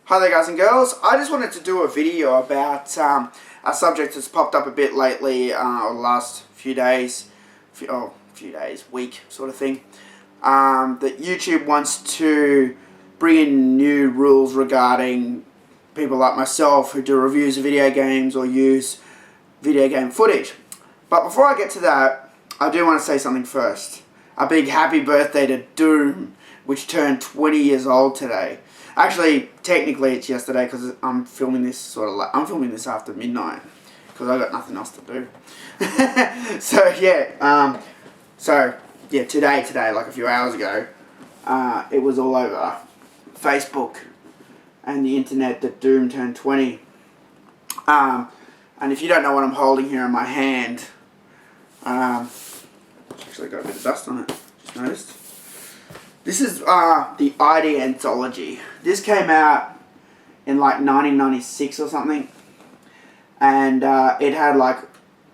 Hi there guys and girls, I just wanted to do a video about a subject that's popped up a bit lately, the last few days, week sort of thing, that YouTube wants to bring in new rules regarding people like myself who do reviews of video games or use video game footage. But before I get to that, I do want to say something first. A big happy birthday to Doom, which turned 20 years old today. Actually, technically it's yesterday because I'm filming this after midnight because I got nothing else to do. Today, like a few hours ago, it was all over Facebook and the internet that Doom turned 20. And if you don't know what I'm holding here in my hand, actually got a bit of dust on it. Just noticed. This is the ID Anthology. This came out in like 1996 or something, and it had like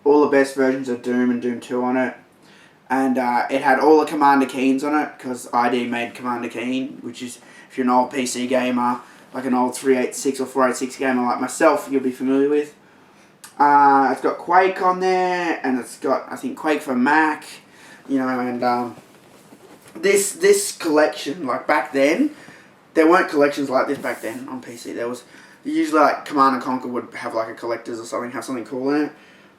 all the best versions of Doom and Doom 2 on it, and it had all the Commander Keens on it because ID made Commander Keen, which is, if you're an old PC gamer, like an old 386 or 486 gamer like myself, you'll be familiar with. It's got Quake on there, and it's got, I think, Quake for Mac, and this collection, like back then, there weren't collections like this back then on PC. There was usually like Command & Conquer would have like a collector's or something, have something cool in it.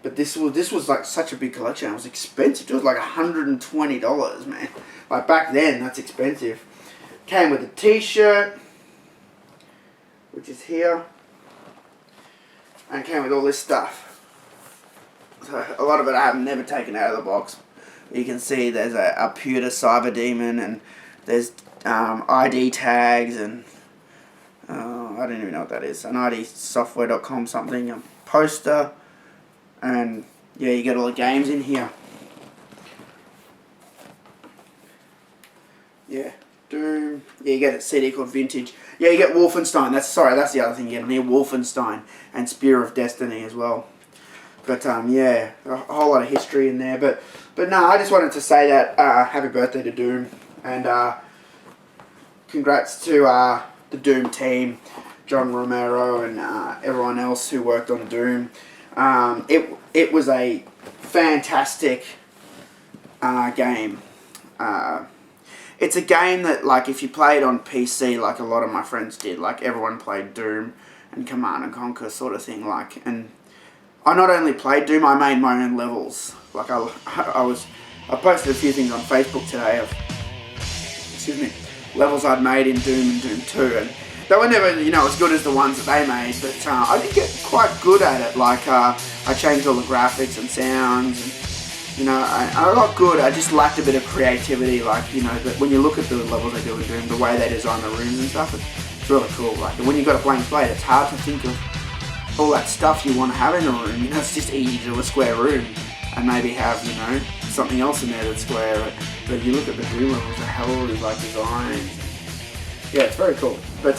But this was like such a big collection. It was expensive. It was like $120, man. Like back then, that's expensive. Came with a T-shirt, which is here, and came with all this stuff. So a lot of it I have never taken out of the box. You can see there's a pewter cyber demon, and there's ID tags, and I don't even know what that is. An IDsoftware.com something, a poster, and yeah, you get all the games in here. Yeah, Doom. Yeah, you get a CD called Vintage. Yeah, you get Wolfenstein. That's the other thing you get in here. Wolfenstein and Spear of Destiny as well. But yeah, a whole lot of history in there. But no, I just wanted to say that happy birthday to Doom, and congrats to the Doom team, John Romero and everyone else who worked on Doom. It was a fantastic game. It's a game that, like, if you played on PC, like a lot of my friends did, like everyone played Doom and Command & Conquer sort of thing, like, and I not only played Doom, I made my own levels. Like I posted a few things on Facebook today of, levels I'd made in Doom and Doom 2, and they were never, as good as the ones that they made, but I did get quite good at it. Like I changed all the graphics and sounds, and I got good. I just lacked a bit of creativity. Like but when you look at the levels they do in Doom, the way they design the rooms and stuff, it's really cool. Like, and when you've got a blank slate, it's hard to think of all that stuff you want to have in a room. It's just easy to do a square room and maybe have, something else in there that's square. But you look at the Doom levels, the hell all these like designs. Yeah, it's very cool. But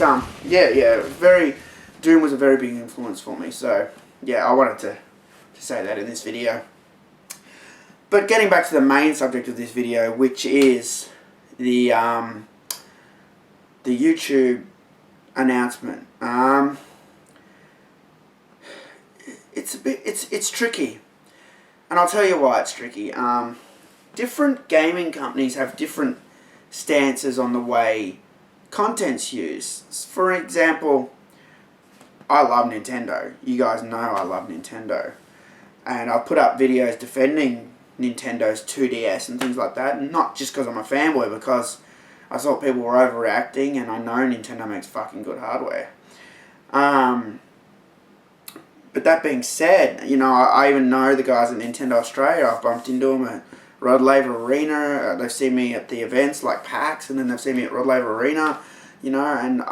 Doom was a very big influence for me. So yeah, I wanted to say that in this video. But getting back to the main subject of this video, which is the YouTube announcement. It's tricky, and I'll tell you why it's tricky. Different gaming companies have different stances on the way content's used. For example, I love Nintendo. You guys know I love Nintendo, and I've put up videos defending Nintendo's 2DS and things like that, and not just because I'm a fanboy, because I thought people were overreacting, and I know Nintendo makes fucking good hardware. But that being said, I even know the guys at Nintendo Australia. I've bumped into them at Rod Laver Arena. They've seen me at the events like PAX, and then they've seen me at Rod Laver Arena, and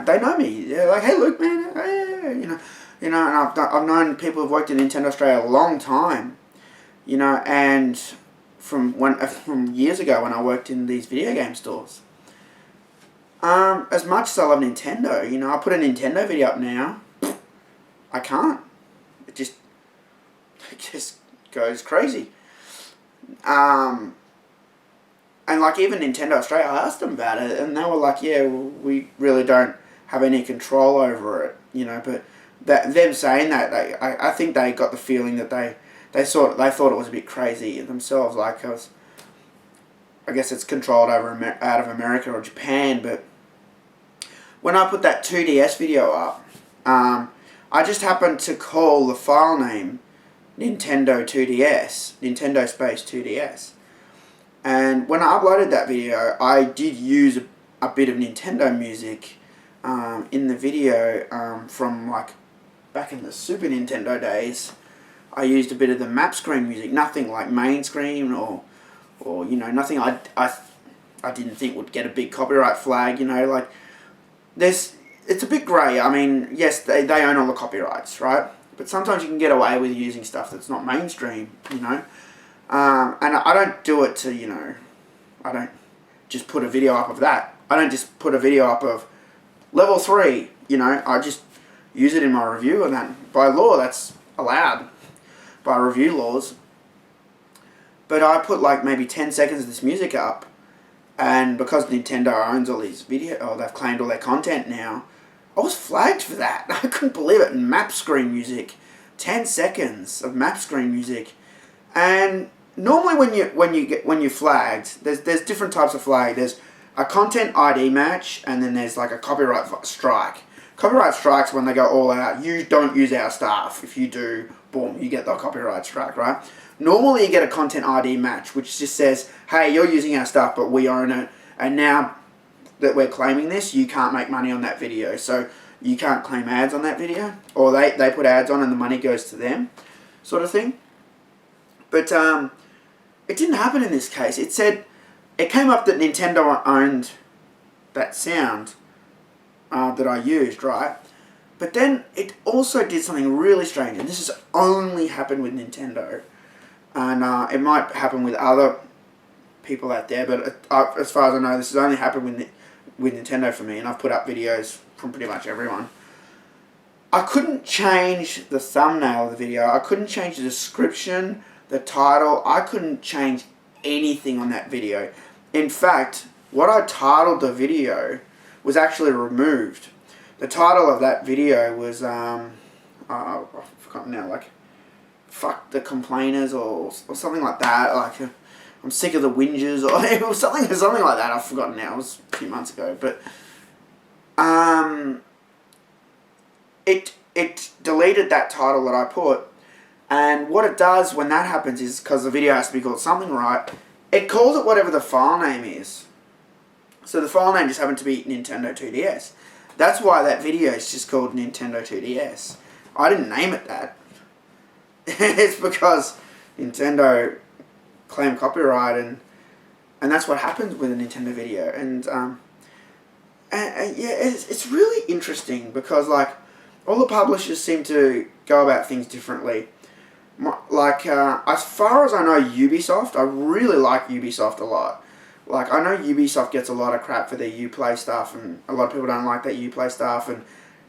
they know me. They're like, hey, Luke, man, hey, and I've known people who've worked at Nintendo Australia a long time, and from years ago when I worked in these video game stores. As much as I love Nintendo, I put a Nintendo video up now. I can't. It just goes crazy. And like even Nintendo Australia, I asked them about it, and they were like, yeah, we really don't have any control over it, you know. But them saying that, I think they got the feeling that they thought it was a bit crazy themselves. Like, I guess it's controlled out of America or Japan. But when I put that 2DS video up, I just happened to call the file name Nintendo 2DS, Nintendo space 2DS. And when I uploaded that video, I did use a bit of Nintendo music in the video from like back in the Super Nintendo days. I used a bit of the map screen music, nothing like main screen or you know, nothing I didn't think would get a big copyright flag, you know, like it's a bit grey. I mean, yes, they own all the copyrights, right? But sometimes you can get away with using stuff that's not mainstream, you know. And I don't do it to, you know, I don't just put a video up of that. I don't just put a video up of level 3, you know. I just use it in my review, and that by law that's allowed by review laws. But I put like maybe 10 seconds of this music up, and because Nintendo owns all these they've claimed all their content now, I was flagged for that. I couldn't believe it. Map screen music, 10 seconds of map screen music, and normally when you're flagged, there's different types of flag. There's a content ID match, and then there's like a copyright strike. Copyright strikes when they go all out. You don't use our stuff. If you do, boom, you get the copyright strike, right? Normally you get a content ID match, which just says, hey, you're using our stuff, but we own it, and now that we're claiming this, you can't make money on that video, so you can't claim ads on that video, or they put ads on and the money goes to them, sort of thing. But it didn't happen in this case. It came up that Nintendo owned that sound that I used, right? But then it also did something really strange, and this has only happened with Nintendo, and it might happen with other people out there, but as far as I know, this has only happened with Nintendo for me, and I've put up videos from pretty much everyone. I couldn't change the thumbnail of the video. I couldn't change the description, the title. I couldn't change anything on that video. In fact, what I titled the video was actually removed. The title of that video was, I've forgotten now, like, fuck the complainers or something like that. Like, I'm sick of the whingers, or it was something like that. I've forgotten now. It was a few months ago, but it deleted that title that I put, and what it does when that happens is, because the video has to be called something right, it calls it whatever the file name is. So the file name just happened to be Nintendo 2DS. That's why that video is just called Nintendo 2DS. I didn't name it that. It's because Nintendo claim copyright, and that's what happens with a Nintendo video. And yeah, it's really interesting because, like, all the publishers seem to go about things differently. Like, as far as I know, Ubisoft, I really like Ubisoft a lot. Like, I know Ubisoft gets a lot of crap for their Uplay stuff, and a lot of people don't like that Uplay stuff, and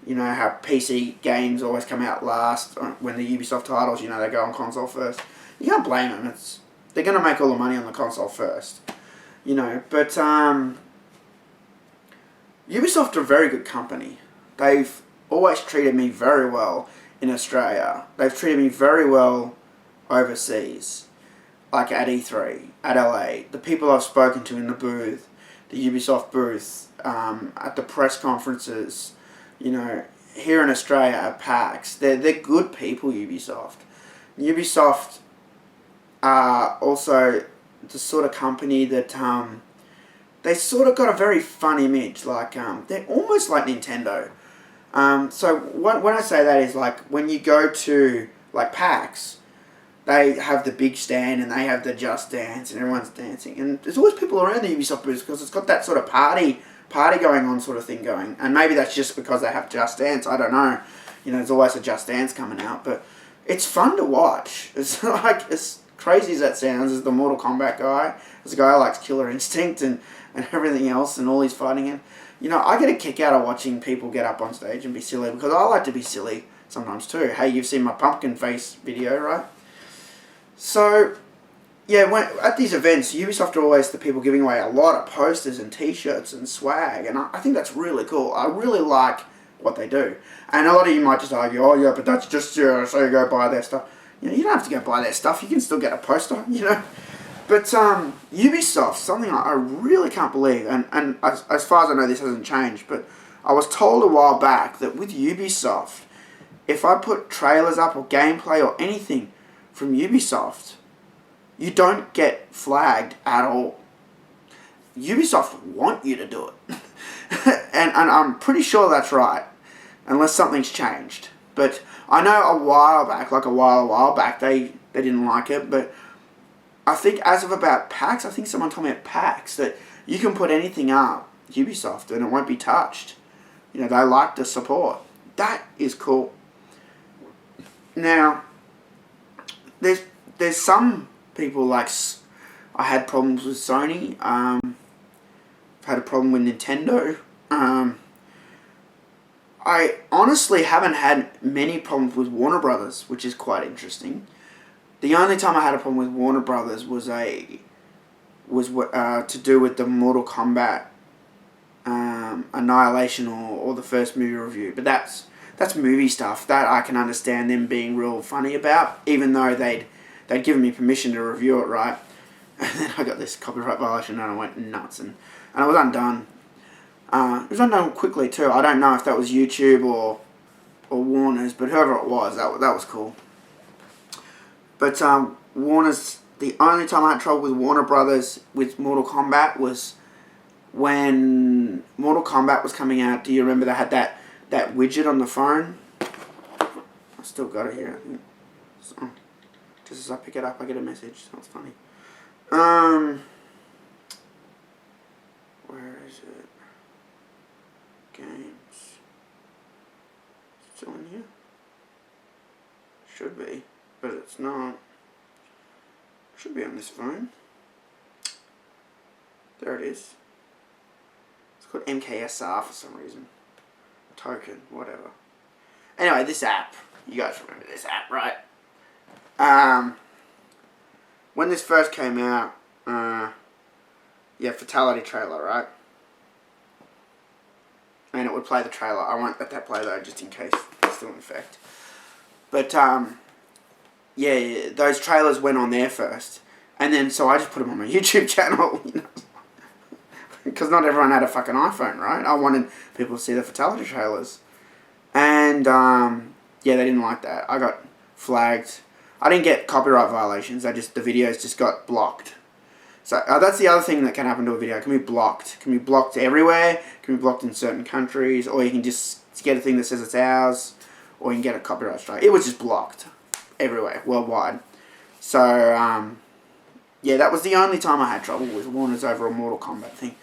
you know how PC games always come out last when the Ubisoft titles, you know, they go on console first. You can't blame them. They're going to make all the money on the console first, you know. But Ubisoft are a very good company. They've always treated me very well in Australia. They've treated me very well overseas, like at E3, at LA. The people I've spoken to in the booth, the Ubisoft booth, at the press conferences, you know, here in Australia at PAX. They're good people, Ubisoft. Ubisoft are also the sort of company that they sort of got a very fun image. Like, they're almost like Nintendo. So when I say that is, like, when you go to, like, PAX, they have the big stand and they have the Just Dance and everyone's dancing. And there's always people around the Ubisoft booth because it's got that sort of party going on sort of thing going. And maybe that's just because they have Just Dance. I don't know. You know, there's always a Just Dance coming out. But it's fun to watch. It's like, as crazy as that sounds, as the Mortal Kombat guy, as a guy who likes Killer Instinct and everything else and all he's fighting in. You know, I get a kick out of watching people get up on stage and be silly because I like to be silly sometimes too. Hey, you've seen my pumpkin face video, right? So, yeah, at these events, Ubisoft are always the people giving away a lot of posters and T-shirts and swag, and I think that's really cool. I really like what they do. And a lot of you might just argue, oh yeah, but that's just so you go buy their stuff. You know, you don't have to go buy their stuff. You can still get a poster, you know. But Ubisoft, something I really can't believe, and as far as I know, this hasn't changed, but I was told a while back that with Ubisoft, if I put trailers up or gameplay or anything from Ubisoft, you don't get flagged at all. Ubisoft want you to do it. and I'm pretty sure that's right, unless something's changed. But I know a while back, they didn't like it, but I think as of about PAX, I think someone told me at PAX that you can put anything up, Ubisoft, and it won't be touched. You know, they like the support. That is cool. Now, there's some people like, I had problems with Sony. I've had a problem with Nintendo. I honestly haven't had many problems with Warner Brothers, which is quite interesting. The only time I had a problem with Warner Brothers was to do with the Mortal Kombat Annihilation or the first movie review. But that's movie stuff that I can understand them being real funny about, even though they'd given me permission to review it, right? And then I got this copyright violation and I went nuts, and I was undone. It was undone quickly too. I don't know if that was YouTube or Warner's, but whoever it was, that was cool. But Warner's, the only time I had trouble with Warner Brothers with Mortal Kombat was when Mortal Kombat was coming out. Do you remember they had that widget on the phone? I still got it here. So, just as I pick it up, I get a message. That's funny. Where is it? Games. Still in here? Should be, but it's not. Should be on this phone. There it is. It's called MKSR for some reason. Token, whatever. Anyway, this app. You guys remember this app, right? When this first came out, Fatality trailer, right? And it would play the trailer. I won't let that play though, just in case it's still in effect. But, those trailers went on there first. And then, so I just put them on my YouTube channel, you know. Because not everyone had a fucking iPhone, right? I wanted people to see the Fatality trailers. And, they didn't like that. I got flagged. I didn't get copyright violations. The videos just got blocked. So that's the other thing that can happen to a video. It can be blocked. It can be blocked everywhere. It can be blocked in certain countries. Or you can just get a thing that says it's ours. Or you can get a copyright strike. It was just blocked everywhere, worldwide. So, that was the only time I had trouble with Warner's over a Mortal Kombat thing.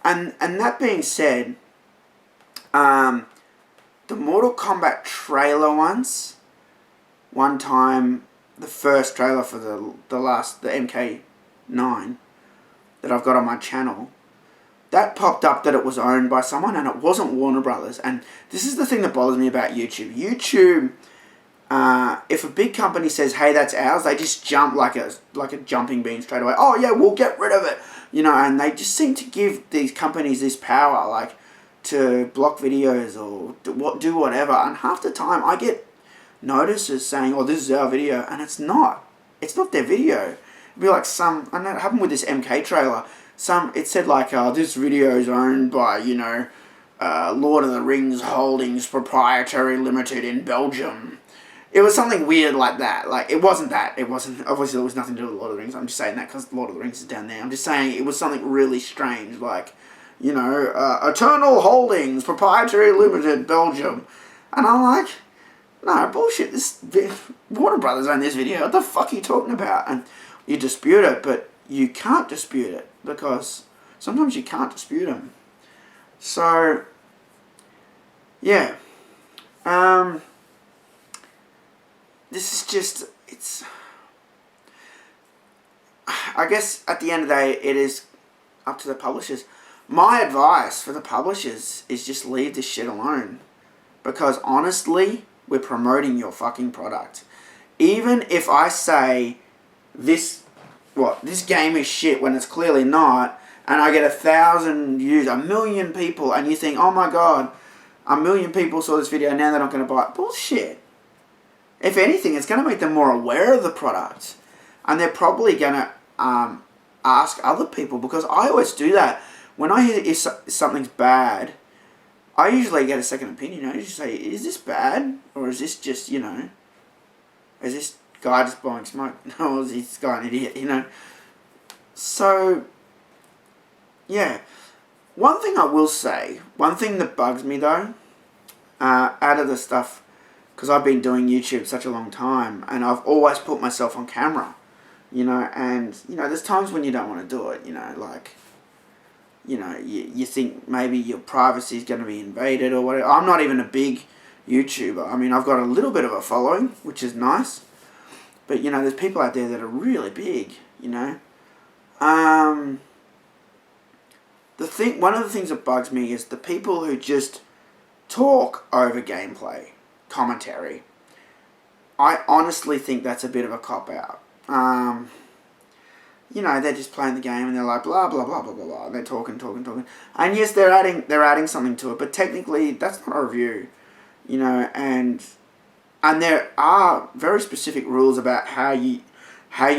And that being said, the Mortal Kombat trailer one time, the first trailer for the MK9 that I've got on my channel, that popped up that it was owned by someone, and it wasn't Warner Brothers. And this is the thing that bothers me about YouTube. YouTube, if a big company says, hey, that's ours, they just jump like a jumping bean straight away. Oh yeah, we'll get rid of it. You know, and they just seem to give these companies this power, like, to block videos or do whatever. And half the time I get notices saying, oh, this is our video, and it's not. It's not their video. It'd be like I know it happened with this MK trailer. It said like, this video is owned by, Lord of the Rings Holdings Proprietary Limited in Belgium. It was something weird like that. Like, it wasn't that. It wasn't, obviously there was nothing to do with Lord of the Rings. I'm just saying that because Lord of the Rings is down there. I'm just saying it was something really strange, like, Eternal Holdings Proprietary Limited Belgium. And I'm like, no, bullshit, Warner Brothers own this video. What the fuck are you talking about? And you dispute it, but you can't dispute it because sometimes you can't dispute them. So, yeah. This is just, I guess at the end of the day, it is up to the publishers. My advice for the publishers is just leave this shit alone. Because honestly, we're promoting your fucking product. Even if I say this this game is shit when it's clearly not, and I get 1,000 views, 1,000,000 people, and you think, oh my god, 1,000,000 people saw this video, now they're not going to buy it. Bullshit. If anything, it's going to make them more aware of the product. And they're probably going to ask other people, because I always do that. When I hear if something's bad, I usually get a second opinion. I usually say, is this bad? Or is this just, is this guy just buying smoke? No, is this guy an idiot, So, yeah. One thing I will say, one thing that bugs me though, out of the stuff, because I've been doing YouTube such a long time, and I've always put myself on camera, and, there's times when you don't want to do it, you think maybe your privacy is going to be invaded or whatever. I'm not even a big YouTuber. I mean, I've got a little bit of a following, which is nice, but, there's people out there that are really big, One of the things that bugs me is the people who just talk over gameplay commentary. I honestly think that's a bit of a cop-out. They're just playing the game and they're like blah blah blah blah blah blah. They're talking. And yes, they're adding something to it, but technically that's not a review. And there are very specific rules about how you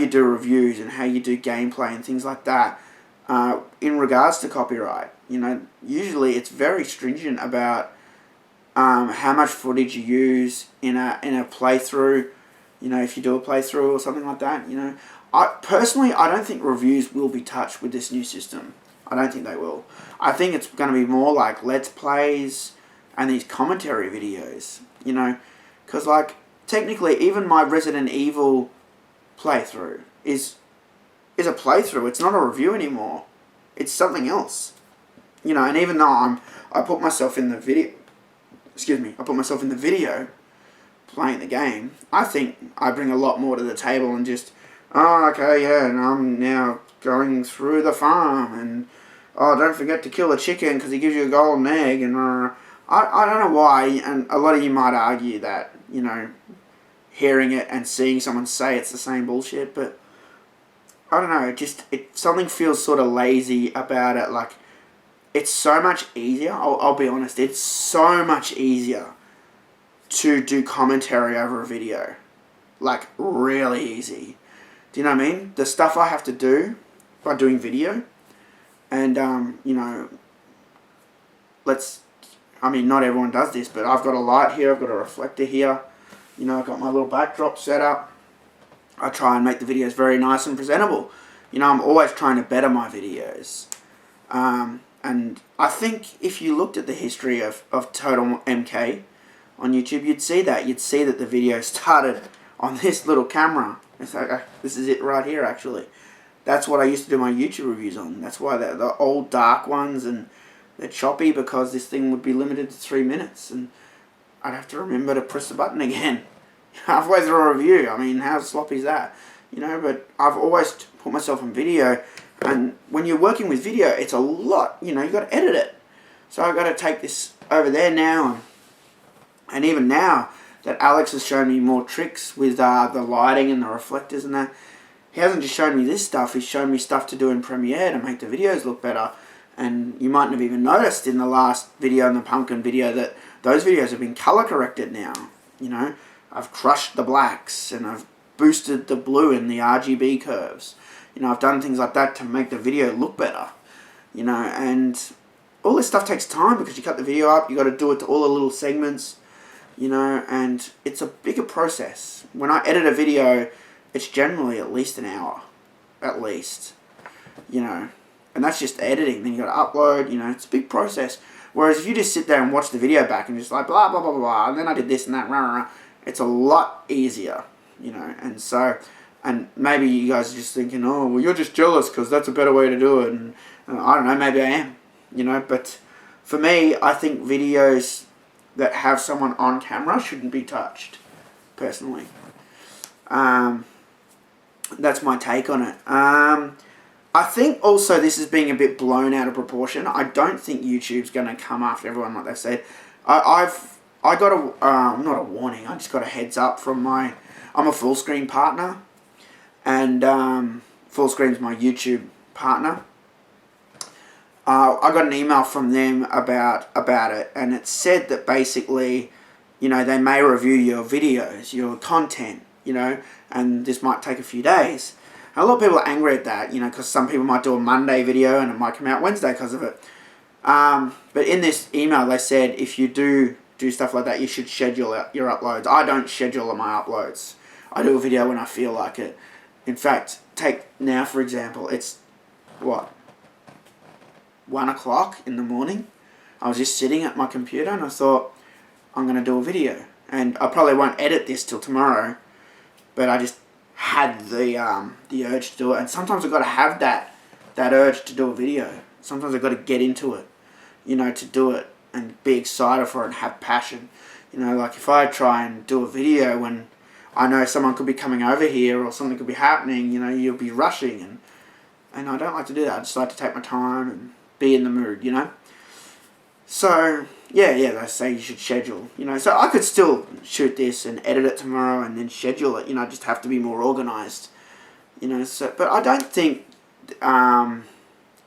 do reviews and how you do gameplay and things like that. In regards to copyright, usually it's very stringent about how much footage you use in a playthrough. If you do a playthrough or something like that. I don't think reviews will be touched with this new system. I don't think they will. I think it's going to be more like Let's Plays and these commentary videos. Because technically, even my Resident Evil playthrough is a playthrough. It's not a review anymore. It's something else. And even though I put myself in the video, playing the game, I think I bring a lot more to the table and just, and I'm now going through the farm, and don't forget to kill the chicken because he gives you a golden egg, and I don't know why, and a lot of you might argue that, hearing it and seeing someone say it's the same bullshit, but I don't know, something feels sort of lazy about it. It's so much easier, I'll be honest, it's so much easier to do commentary over a video. Really easy. Do you know what I mean? The stuff I have to do by doing video, and, not everyone does this, but I've got a light here, I've got a reflector here, I've got my little backdrop set up. I try and make the videos very nice and presentable. I'm always trying to better my videos. And I think if you looked at the history of Total MK on YouTube, you'd see that. You'd see that the video started on this little camera. It's this is it right here, actually. That's what I used to do my YouTube reviews on. That's why the old dark ones, and they're choppy, because this thing would be limited to 3 minutes. And I'd have to remember to press the button again halfway through a review. I mean, how sloppy is that? But I've always put myself on video, and when you're working with video, it's a lot, you've got to edit it. So I've got to take this over there now, and even now that Alex has shown me more tricks with the lighting and the reflectors and that, he hasn't just shown me this stuff, he's shown me stuff to do in Premiere to make the videos look better. And you mightn't have even noticed in the last video, in the pumpkin video, that those videos have been color corrected now. I've crushed the blacks, and I've boosted the blue in the RGB curves. I've done things like that to make the video look better. And all this stuff takes time, because you cut the video up, you got to do it to all the little segments, and it's a bigger process. When I edit a video, it's generally at least an hour, at least, and that's just editing. Then you got to upload, it's a big process. Whereas if you just sit there and watch the video back and just blah, blah, blah, blah, blah, and then I did this and that, rah, rah, rah, it's a lot easier, and so, and maybe you guys are just thinking, oh, well, you're just jealous because that's a better way to do it, and I don't know, maybe I am, but for me, I think videos that have someone on camera shouldn't be touched, personally. That's my take on it. I think also this is being a bit blown out of proportion. I don't think YouTube's going to come after everyone like they've said. I got a, not a warning, I just got a heads up from I'm a full screen partner, and, Fullscreen's my YouTube partner. I got an email from them about it, and it said that basically, they may review your videos, your content, and this might take a few days. And a lot of people are angry at that, because some people might do a Monday video and it might come out Wednesday because of it. But in this email, they said if you do stuff like that, you should schedule your uploads. I don't schedule my uploads. I do a video when I feel like it. In fact, take now for example, it's what? 1 o'clock in the morning. I was just sitting at my computer and I thought, I'm going to do a video. And I probably won't edit this till tomorrow, but I just had the urge to do it. And sometimes I've got to have that urge to do a video. Sometimes I've got to get into it, to do it and be excited for it and have passion. Like if I try and do a video when I know someone could be coming over here or something could be happening, you'll be rushing. And I don't like to do that. I just like to take my time and be in the mood, So, yeah, they say you should schedule, So I could still shoot this and edit it tomorrow and then schedule it, I just have to be more organised, So, but I don't think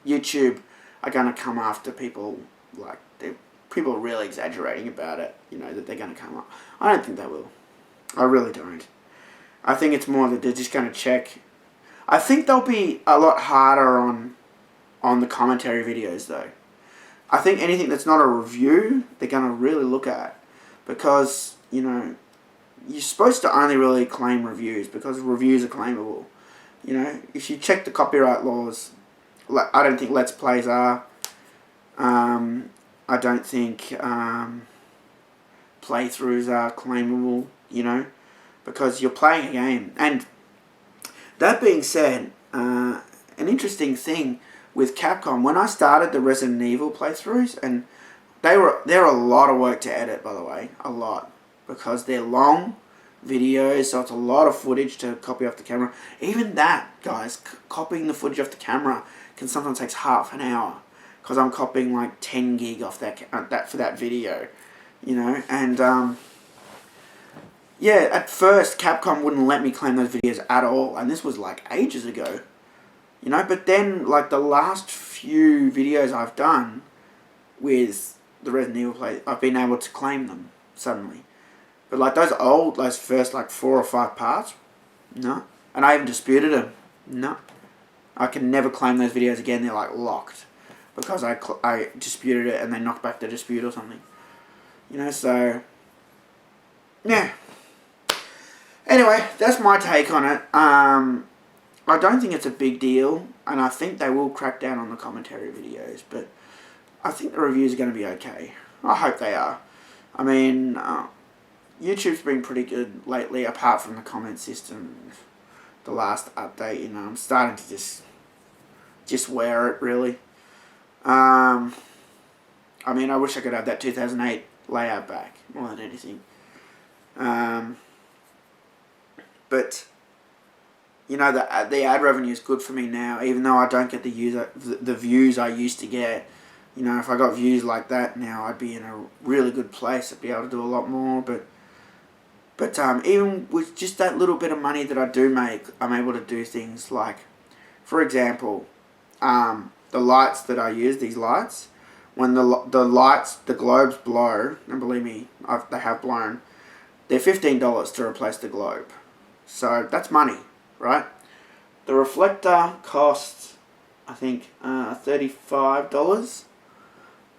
YouTube are going to come after people like people are really exaggerating about it, that they're going to come up. I don't think they will. I really don't. I think it's more that they're just going to check. I think they'll be a lot harder on the commentary videos though. I think anything that's not a review, they're going to really look at. Because, you're supposed to only really claim reviews because reviews are claimable. If you check the copyright laws, I don't think Let's Plays are. I don't think playthroughs are claimable, because you're playing a game. And that being said, an interesting thing with Capcom, when I started the Resident Evil playthroughs, and they're a lot of work to edit, by the way, a lot, because they're long videos, so it's a lot of footage to copy off the camera. Even that, guys, copying the footage off the camera can sometimes take half an hour, because I'm copying like 10 gig off that for that video, and yeah, at first Capcom wouldn't let me claim those videos at all, and this was like ages ago. But then, like, the last few videos I've done with the Resident Evil play, I've been able to claim them suddenly. But, like, those first, like, 4 or 5 parts, no. And I even disputed them, no. I can never claim those videos again, they're, like, locked. Because I disputed it and they knocked back the dispute or something. So, yeah. Anyway, that's my take on it. I don't think it's a big deal, and I think they will crack down on the commentary videos, but I think the reviews are going to be okay. I hope they are. I mean, YouTube's been pretty good lately, apart from the comment system. The last update, I'm starting to just wear it, really. I mean, I wish I could have that 2008 layout back, more than anything. But the ad revenue is good for me now, even though I don't get the views I used to get. If I got views like that now, I'd be in a really good place. I'd be able to do a lot more. But even with just that little bit of money that I do make, I'm able to do things like, for example, the lights that I use, these lights, when the globes blow, and believe me, they have blown, they're $15 to replace the globe. So that's money, right? The reflector costs, I think, $35.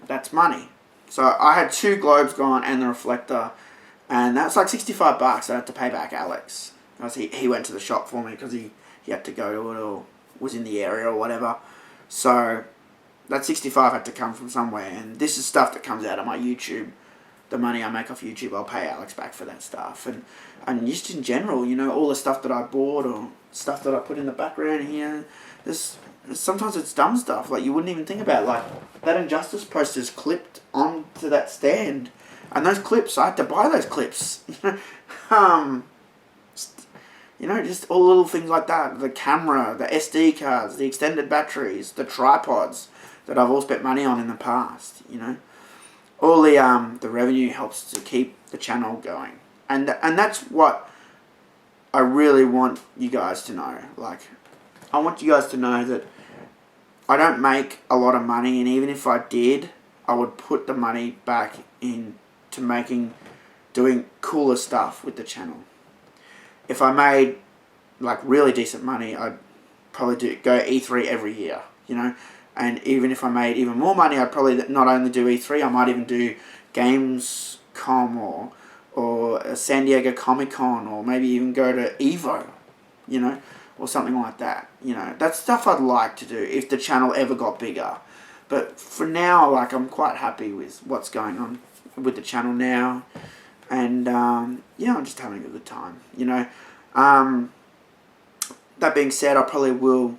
That's money. So I had 2 globes gone and the reflector, and that's like $65 I had to pay back Alex. Because he went to the shop for me because he had to go to it or was in the area or whatever. So that 65 had to come from somewhere, and this is stuff that comes out of my YouTube. The money I make off YouTube, I'll pay Alex back for that stuff. And just in general, all the stuff that I bought or stuff that I put in the background here, sometimes it's dumb stuff, like you wouldn't even think about, like that Injustice poster's clipped onto that stand, and those clips, I had to buy those clips. Just all little things like that. The camera, the SD cards, the extended batteries, the tripods that I've all spent money on in the past, All the revenue helps to keep the channel going. And that's what I really want you guys to know. Like, I want you guys to know that I don't make a lot of money, and even if I did, I would put the money back into doing cooler stuff with the channel. If I made like really decent money, I'd probably go E3 every year, you know. And even if I made even more money, I'd probably not only do E3, I might even do Gamescom or San Diego Comic Con, or maybe even go to Evo, you know, or something like that. You know, that's stuff I'd like to do if the channel ever got bigger. But for now, like, I'm quite happy with what's going on with the channel now. And, yeah, I'm just having a good time, you know. That being said, I probably will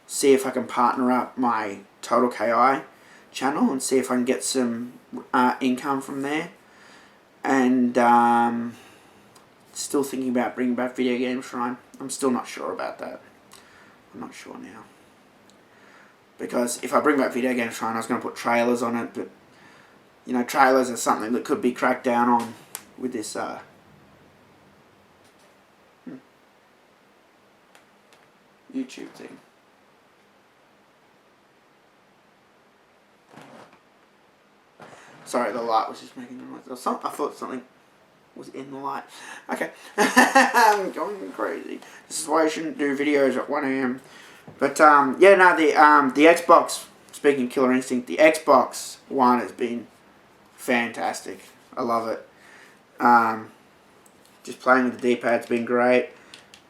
see if I can partner up my Total KI channel and see if I can get some income from there. And still thinking about bringing back Video Game Shrine. I'm still not sure about that. I'm not sure now. Because if I bring back Video Game Shrine, I was going to put trailers on it, but, you know, trailers are something that could be cracked down on with this YouTube thing. Sorry, the light was just making noise. I thought something was in the light. Okay. I'm going crazy. This is why I shouldn't do videos at 1 AM. But, yeah, no, the Xbox, speaking of Killer Instinct, the Xbox One has been fantastic. I love it. Just playing with the D-pad's been great.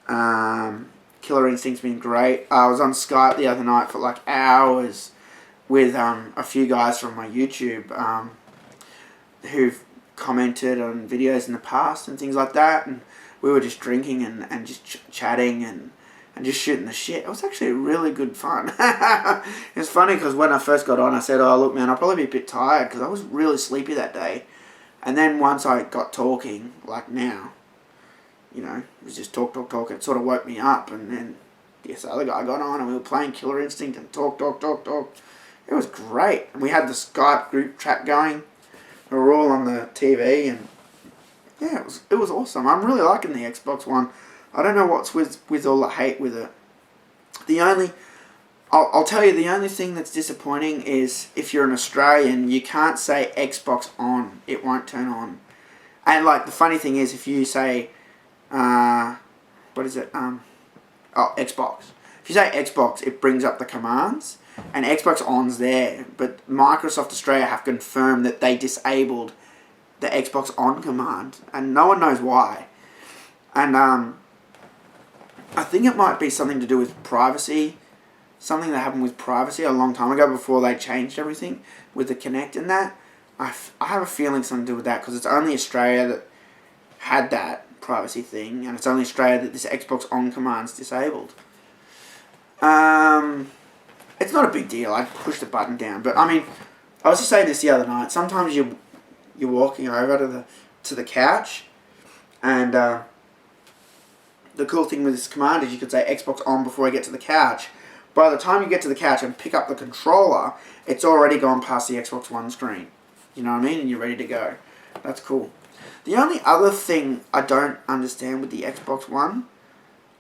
Killer Instinct's been great. I was on Skype the other night for like hours with a few guys from my YouTube who've commented on videos in the past and things like that, and we were just drinking and just chatting and just shooting the shit. It was actually really good fun. It's funny because when I first got on, I said, oh look man, I'll probably be a bit tired because I was really sleepy that day. And then once I got talking, like now, you know, it was just talk, it sort of woke me up. And then this other guy got on and we were playing Killer Instinct and talk. It was great. And we had the Skype group chat going. We were all on the TV, and yeah, it was awesome. I'm really liking the Xbox One. I don't know what's with all the hate with it. I'll tell you, the only thing that's disappointing is if you're an Australian, you can't say Xbox on. It won't turn on. And like the funny thing is, if you say, what is it? Xbox. If you say Xbox, it brings up the commands. And Xbox On's there, but Microsoft Australia have confirmed that they disabled the Xbox On command, and no one knows why. And I think it might be something to do with privacy, something that happened with privacy a long time ago before they changed everything with the Kinect and that. I have a feeling something to do with that, because it's only Australia that had that privacy thing, and it's only Australia that this Xbox On command's disabled. It's not a big deal. I pushed the button down, but I mean, I was just saying this the other night. Sometimes you're walking over to the couch, and the cool thing with this command is you could say Xbox On before I get to the couch. By the time you get to the couch and pick up the controller, it's already gone past the Xbox One screen. You know what I mean? And you're ready to go. That's cool. The only other thing I don't understand with the Xbox One,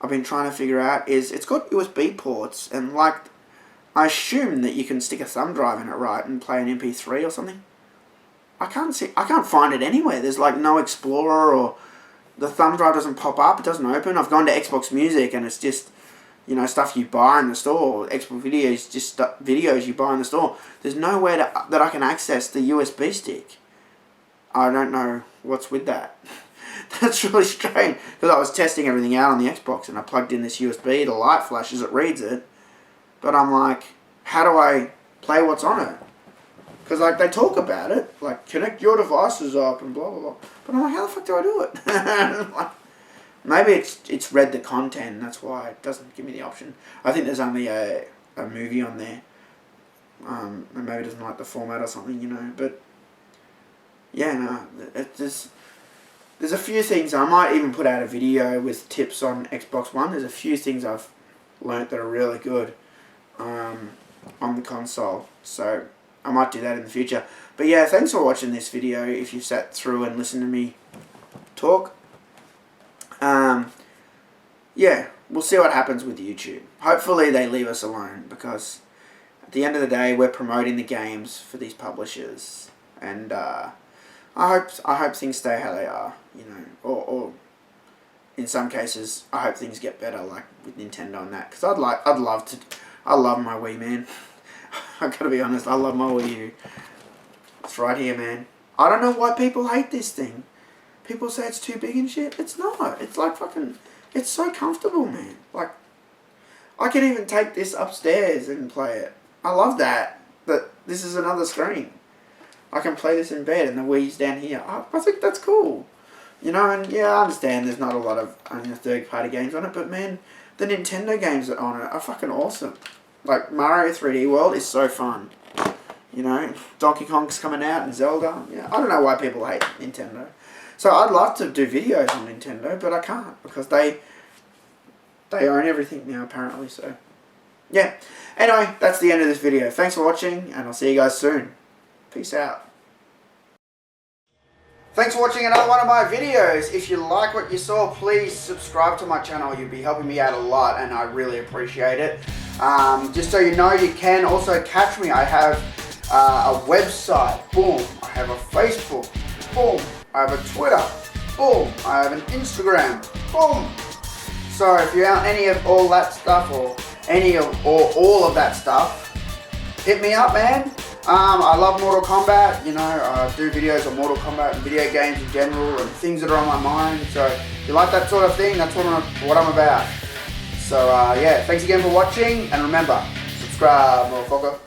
I've been trying to figure out, is it's got USB ports, and like, I assume that you can stick a thumb drive in it, right, and play an MP3 or something. I can't find it anywhere. There's like no Explorer, or the thumb drive doesn't pop up. It doesn't open. I've gone to Xbox Music and it's just, you know, stuff you buy in the store. Xbox videos, just videos you buy in the store. There's nowhere that I can access the USB stick. I don't know what's with that. That's really strange, because I was testing everything out on the Xbox and I plugged in this USB. The light flashes, it reads it. But I'm like, how do I play what's on it? Because like they talk about it, like connect your devices up and blah blah blah. But I'm like, how the fuck do I do it? Like, maybe it's read the content, and that's why it doesn't give me the option. I think there's only a movie on there, and maybe it doesn't like the format or something, you know. But yeah, no, there's a few things. I might even put out a video with tips on Xbox One. There's a few things I've learnt that are really good on the console, so I might do that in the future. But yeah, thanks for watching this video if you sat through and listened to me talk. Yeah, we'll see what happens with YouTube. Hopefully they leave us alone, because at the end of the day, we're promoting the games for these publishers, and I hope things stay how they are, you know, or in some cases, I hope things get better, like with Nintendo and that, because I love my Wii, man. I gotta be honest, I love my Wii U. It's right here, man. I don't know why people hate this thing. People say it's too big and shit. It's not. It's like fucking... It's so comfortable, man. Like, I can even take this upstairs and play it. I love that. But this is another screen. I can play this in bed and the Wii's down here. I think that's cool. You know, and yeah, I understand there's not a lot of third-party games on it, but man, the Nintendo games that are on it are fucking awesome. Like, Mario 3D World is so fun. You know, Donkey Kong's coming out and Zelda. Yeah, I don't know why people hate Nintendo. So I'd love to do videos on Nintendo, but I can't, because they own everything now, apparently. So yeah. Anyway, that's the end of this video. Thanks for watching, and I'll see you guys soon. Peace out. Thanks for watching another one of my videos. If you like what you saw, please subscribe to my channel. You'll be helping me out a lot, and I really appreciate it. Just so you know, you can also catch me. I have a website, boom. I have a Facebook, boom. I have a Twitter, boom. I have an Instagram, boom. So if you're out any of all that stuff, or all of that stuff, hit me up, man. I love Mortal Kombat. You know, I do videos on Mortal Kombat and video games in general, and things that are on my mind. So if you like that sort of thing, that's what I'm about. So yeah, thanks again for watching, and remember, subscribe, motherfucker.